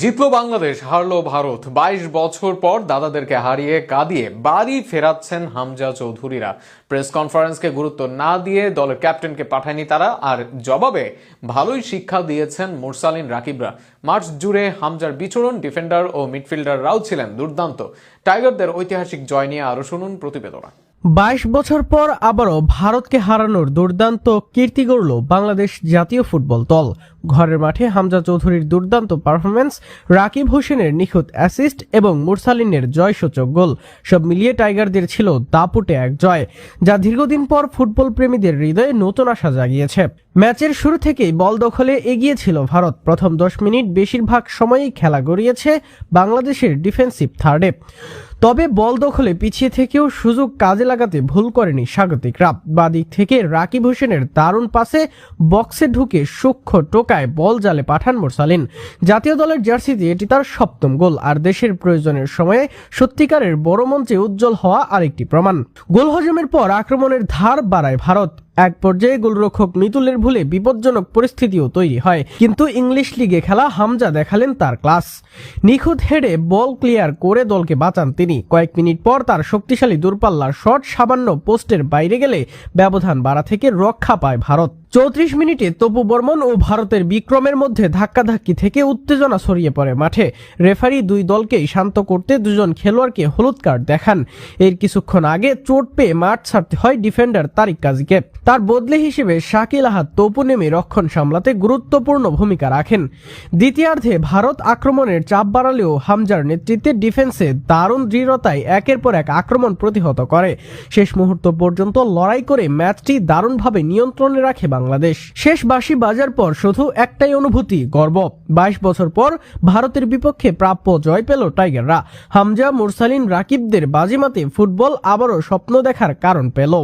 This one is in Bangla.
জিতলো বাংলাদেশ, হারলো ভারত। ২২ বছর পর দাদাদেরকে হারিয়ে কাঁদিয়ে বাড়ি ফেরাচ্ছেন হামজা চৌধুরীরা। প্রেস কনফারেন্সকে গুরুত্ব না দিয়ে দলের ক্যাপ্টেনকে পাঠায়নি তারা, আর জবাবে ভালোই শিক্ষা দিয়েছেন মুরসালিন রাকিবরা। মাঠ জুড়ে হামজার বিচরণ, ডিফেন্ডার ও মিডফিল্ডাররাও ছিলেন দুর্দান্ত। টাইগারদের ঐতিহাসিক জয় নিয়ে আরো শুনুন প্রতিবেদনা। ২২ বছর পর আবারও ভারতকে হারানোর দুর্দান্ত কীর্তি গড়ল বাংলাদেশ জাতীয় ফুটবল দল। ঘরের মাঠে হামজা চৌধুরীর দুর্দান্ত পারফরমেন্স, রাকিব হোসেনের নিখুঁত অ্যাসিস্ট এবং মুরসালিনের জয়সূচক গোল, সব মিলিয়ে টাইগারদের ছিল দাপুটে এক জয়, যা দীর্ঘদিন পর ফুটবল প্রেমীদের হৃদয়ে নতুন আশা জাগিয়েছে। ম্যাচের শুরু থেকেই বল দখলে এগিয়ে ছিল ভারত। প্রথম ১০ মিনিট বেশিরভাগ সময়ই খেলা গড়িয়েছে বাংলাদেশের ডিফেন্সিভ থার্ডে। তবে বল দখলে পিছিয়ে থেকেও সুযোগ কাজে লাগাতে ভুল করেনি স্বাগতিকরা। বাদিক থেকে রাকিব হোসেনের দারুণ পাসে বক্সে ঢুকে সূক্ষ্ম টোকায় বল জালে পাঠান মুরসালিন। জাতীয় দলের জার্সিতে এটি তার সপ্তম গোল, আর দেশের প্রয়োজনের সময়ে সত্যিকারের বড় মঞ্চে উজ্জ্বল হওয়া আরেকটি প্রমাণ। গোল হজমের পর আক্রমণের ধার বাড়ায় ভারত। এক পর্যায়ে গোলরক্ষক মিতুলের ভুলে বিপজ্জনক পরিস্থিতিও তৈরি হয়, কিন্তু ইংলিশ লিগে খেলা হামজা দেখালেন তার ক্লাস। নিখুঁত হেডে বল ক্লিয়ার করে দলকে বাঁচান তিনি। কয়েক মিনিট পর তার শক্তিশালী দূরপাল্লার শট সামান্য পোস্টের বাইরে গেলে ব্যবধান বাড়া থেকে রক্ষা পায় ভারত। ৩৪ মিনিটে তপু বর্মন ও ভারতের বিক্রমের মধ্যে ধাক্কাধাক্কি থেকে উত্তেজনা ছড়িয়ে পড়ে মাঠে। রেফারি দুই দলকেই শান্ত করতে দুজন খেলোয়াড়কে হলুদ কার্ড দেখান। এর কিছুক্ষণ আগে চোট পেয়ে মাঠ ছাড়তে হয় ডিফেন্ডার তারিক কাজীকে। তার বদলে হিসেবে শাকিল আহাদ তপু নেমে রক্ষণ সামলাতে গুরুত্বপূর্ণ ভূমিকা রাখেন। দ্বিতীয়ার্ধে ভারত আক্রমণের চাপ বাড়ালেও হামজার নেতৃত্বে ডিফেন্সে দারুণ দৃঢ়তায় একের পর এক আক্রমণ প্রতিহত করে। শেষ মুহূর্ত পর্যন্ত লড়াই করে ম্যাচটি দারুণভাবে নিয়ন্ত্রণে রাখে বাংলাদেশ। শেষ বাঁশি বাজার পর শুধু একটাই অনুভূতি, গর্ব। ২২ বছর পর ভারতের বিপক্ষে প্রাপ্য জয় পেল টাইগাররা। হামজা, মুরসালিন, রাকিবদের বাজিমাতে ফুটবল আবারও স্বপ্ন দেখার কারণ পেল।